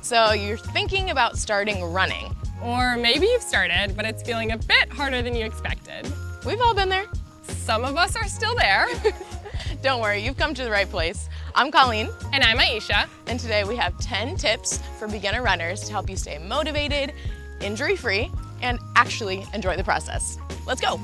So you're thinking about starting running. Or maybe you've started, but it's feeling a bit harder than you expected. We've all been there. Some of us are still there. Don't worry, you've come to the right place. I'm Colleen. And I'm Aisha. And today we have 10 tips for beginner runners to help you stay motivated, injury-free, and actually enjoy the process. Let's go.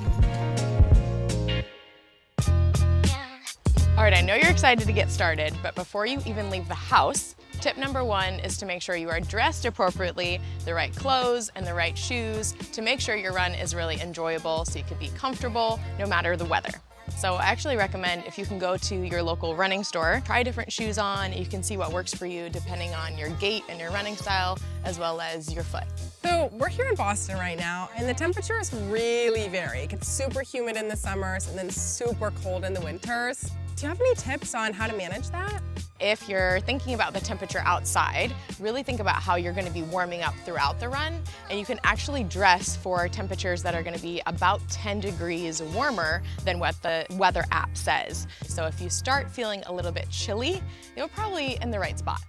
All right, I know you're excited to get started, but before you even leave the house, tip number 1 is to make sure you are dressed appropriately, the right clothes and the right shoes to make sure your run is really enjoyable so you can be comfortable no matter the weather. So I actually recommend if you can go to your local running store, try different shoes on, and you can see what works for you depending on your gait and your running style, as well as your foot. So we're here in Boston right now, and the temperatures really vary. It gets super humid in the summers and then super cold in the winters. Do you have any tips on how to manage that? If you're thinking about the temperature outside, really think about how you're going to be warming up throughout the run, and you can actually dress for temperatures that are going to be about 10 degrees warmer than what the weather app says. So if you start feeling a little bit chilly, you're probably in the right spot.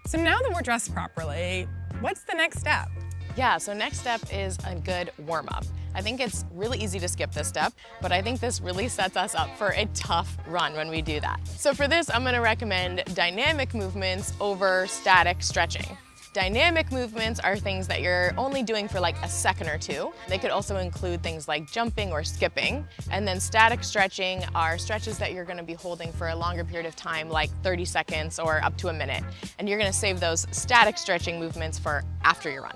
So now that we're dressed properly, what's the next step? Yeah, so next step is a good warm-up. I think it's really easy to skip this step, but I think this really sets us up for a tough run when we do that. So for this, I'm gonna recommend dynamic movements over static stretching. Dynamic movements are things that you're only doing for like a second or two. They could also include things like jumping or skipping. And then static stretching are stretches that you're gonna be holding for a longer period of time, like 30 seconds or up to a minute. And you're gonna save those static stretching movements for after your run.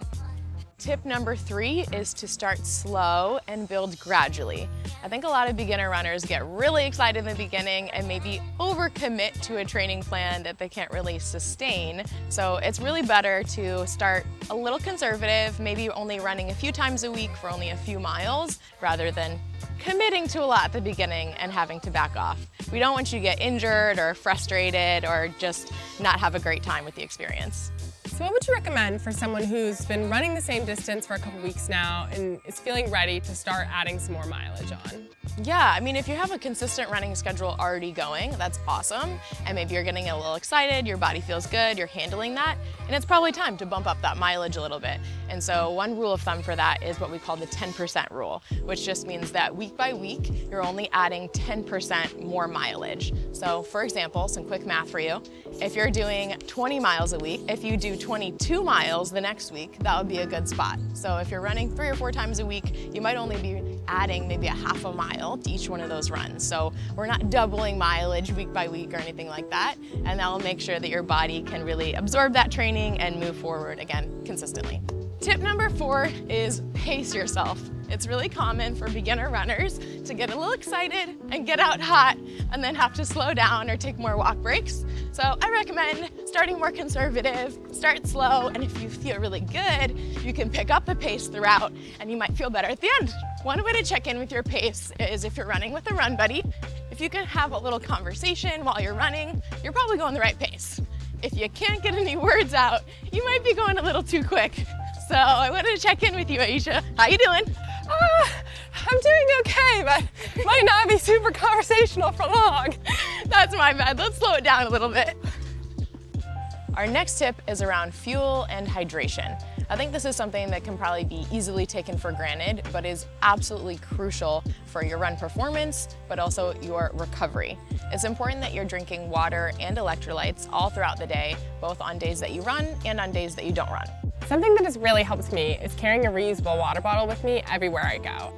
Tip number 3 is to start slow and build gradually. I think a lot of beginner runners get really excited in the beginning and maybe overcommit to a training plan that they can't really sustain. So it's really better to start a little conservative, maybe only running a few times a week for only a few miles, rather than committing to a lot at the beginning and having to back off. We don't want you to get injured or frustrated or just not have a great time with the experience. So what would you recommend for someone who's been running the same distance for a couple weeks now and is feeling ready to start adding some more mileage on? Yeah, I mean, if you have a consistent running schedule already going, that's awesome. And maybe you're getting a little excited, your body feels good, you're handling that, and it's probably time to bump up that mileage a little bit. And so one rule of thumb for that is what we call the 10% rule, which just means that week by week, you're only adding 10% more mileage. So for example, some quick math for you. If you're doing 20 miles a week, if you do 22 miles the next week, that would be a good spot. So if you're running 3 or 4 times a week, you might only be adding maybe a half a mile to each one of those runs. So we're not doubling mileage week by week or anything like that. And that will make sure that your body can really absorb that training and move forward again consistently. Tip number 4 is pace yourself. It's really common for beginner runners to get a little excited and get out hot and then have to slow down or take more walk breaks. So I recommend starting more conservative, start slow, and if you feel really good, you can pick up the pace throughout and you might feel better at the end. One way to check in with your pace is if you're running with a run buddy. If you can have a little conversation while you're running, you're probably going the right pace. If you can't get any words out, you might be going a little too quick. So I wanted to check in with you, Aisha. How you doing? I'm doing okay, but might not be super conversational for long. That's my bad. Let's slow it down a little bit. Our next tip is around fuel and hydration. I think this is something that can probably be easily taken for granted, but is absolutely crucial for your run performance, but also your recovery. It's important that you're drinking water and electrolytes all throughout the day, both on days that you run and on days that you don't run. Something that has really helped me is carrying a reusable water bottle with me everywhere I go.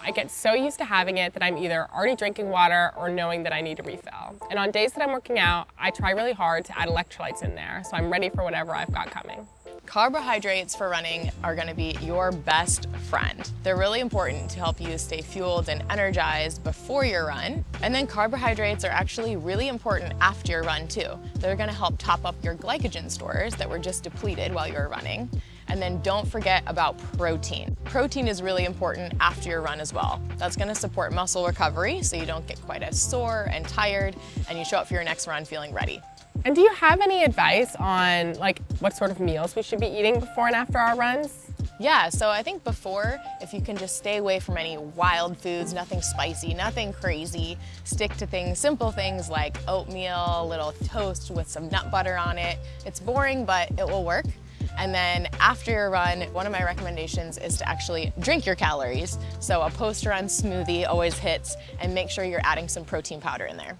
I get so used to having it that I'm either already drinking water or knowing that I need a refill. And on days that I'm working out, I try really hard to add electrolytes in there, so I'm ready for whatever I've got coming. Carbohydrates for running are going to be your best friend. They're really important to help you stay fueled and energized before your run. And then carbohydrates are actually really important after your run too. They're going to help top up your glycogen stores that were just depleted while you were running. And then don't forget about protein. Protein is really important after your run as well. That's going to support muscle recovery so you don't get quite as sore and tired and you show up for your next run feeling ready. And do you have any advice on what sort of meals we should be eating before and after our runs? Yeah, so I think before, if you can just stay away from any wild foods, nothing spicy, nothing crazy, stick to things, simple things like oatmeal, a little toast with some nut butter on it. It's boring, but it will work. And then after your run, one of my recommendations is to actually drink your calories. So a post-run smoothie always hits, and make sure you're adding some protein powder in there.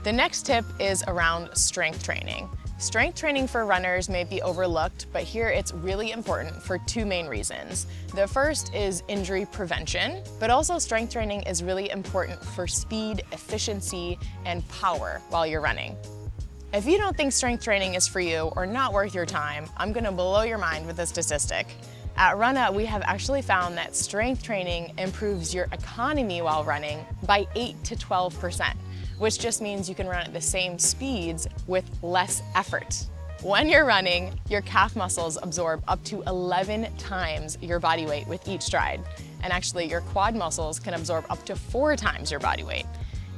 The next tip is around strength training. Strength training for runners may be overlooked, but here it's really important for two main reasons. The first is injury prevention, but also strength training is really important for speed, efficiency, and power while you're running. If you don't think strength training is for you or not worth your time, I'm gonna blow your mind with a statistic. At Runna, we have actually found that strength training improves your economy while running by 8 to 12%. which just means you can run at the same speeds with less effort. When you're running, your calf muscles absorb up to 11 times your body weight with each stride. And actually, your quad muscles can absorb up to 4 times your body weight.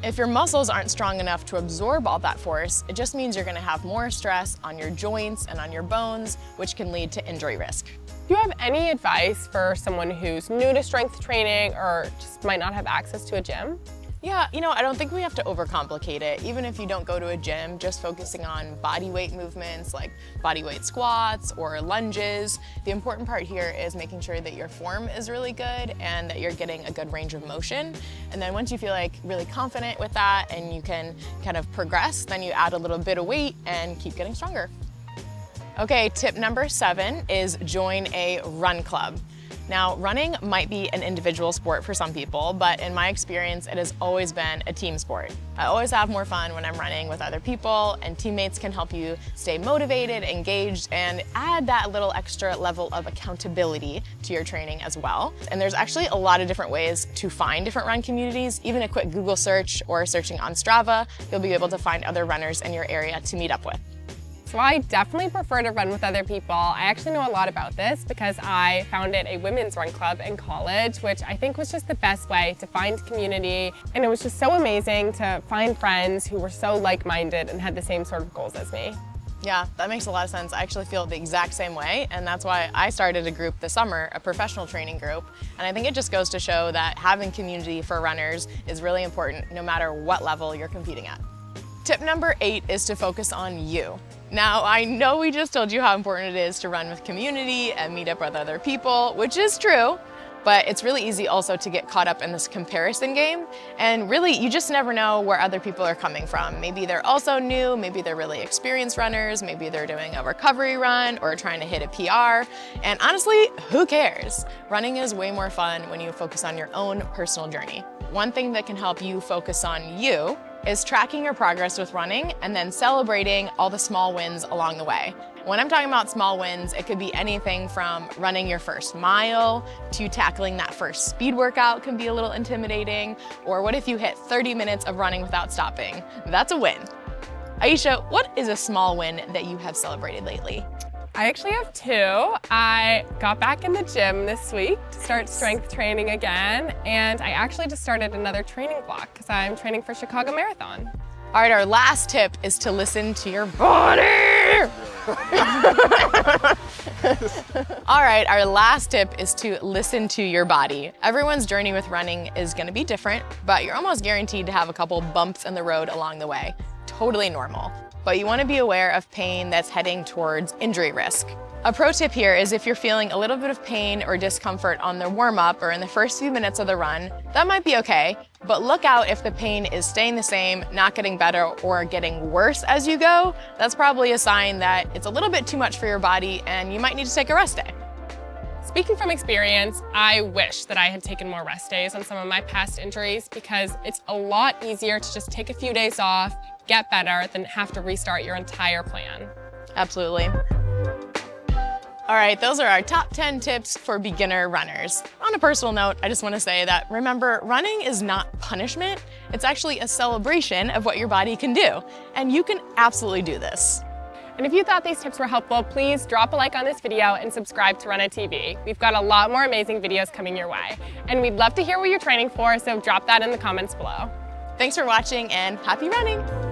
If your muscles aren't strong enough to absorb all that force, it just means you're gonna have more stress on your joints and on your bones, which can lead to injury risk. Do you have any advice for someone who's new to strength training or just might not have access to a gym? Yeah, I don't think we have to overcomplicate it. Even if you don't go to a gym, just focusing on body weight movements like body weight squats or lunges. The important part here is making sure that your form is really good and that you're getting a good range of motion. And then once you feel like really confident with that and you can kind of progress, then you add a little bit of weight and keep getting stronger. Okay, tip number 7 is join a run club. Now, running might be an individual sport for some people, but in my experience, it has always been a team sport. I always have more fun when I'm running with other people, and teammates can help you stay motivated, engaged, and add that little extra level of accountability to your training as well. And there's actually a lot of different ways to find different run communities. Even a quick Google search or searching on Strava, you'll be able to find other runners in your area to meet up with. So I definitely prefer to run with other people. I actually know a lot about this because I founded a women's run club in college, which I think was just the best way to find community. And it was just so amazing to find friends who were so like-minded and had the same sort of goals as me. Yeah, that makes a lot of sense. I actually feel the exact same way, and that's why I started a group this summer, a professional training group. And I think it just goes to show that having community for runners is really important no matter what level you're competing at. Tip number 8 is to focus on you. Now, I know we just told you how important it is to run with community and meet up with other people, which is true, but it's really easy also to get caught up in this comparison game. And really, you just never know where other people are coming from. Maybe they're also new, maybe they're really experienced runners, maybe they're doing a recovery run or trying to hit a PR. And honestly, who cares? Running is way more fun when you focus on your own personal journey. One thing that can help you focus on you is tracking your progress with running and then celebrating all the small wins along the way. When I'm talking about small wins, it could be anything from running your first mile to tackling that first speed workout can be a little intimidating, or what if you hit 30 minutes of running without stopping? That's a win. Aisha, what is a small win that you have celebrated lately? I actually have 2. I got back in the gym this week to start strength training again, and I actually just started another training block because I'm training for Chicago Marathon. All right, our last tip is to listen to your body. All right, our last tip is to listen to your body. Everyone's journey with running is gonna be different, but you're almost guaranteed to have a couple bumps in the road along the way. Totally normal. But you want to be aware of pain that's heading towards injury risk. A pro tip here is if you're feeling a little bit of pain or discomfort on the warm-up or in the first few minutes of the run, that might be okay, but look out if the pain is staying the same, not getting better, or getting worse as you go. That's probably a sign that it's a little bit too much for your body and you might need to take a rest day. Speaking from experience, I wish that I had taken more rest days on some of my past injuries because it's a lot easier to just take a few days off, get better, than have to restart your entire plan. Absolutely. All right, those are our top 10 tips for beginner runners. On a personal note, I just want to say that remember, running is not punishment. It's actually a celebration of what your body can do. And you can absolutely do this. And if you thought these tips were helpful, please drop a like on this video and subscribe to Runna TV. We've got a lot more amazing videos coming your way. And we'd love to hear what you're training for, so drop that in the comments below. Thanks for watching and happy running!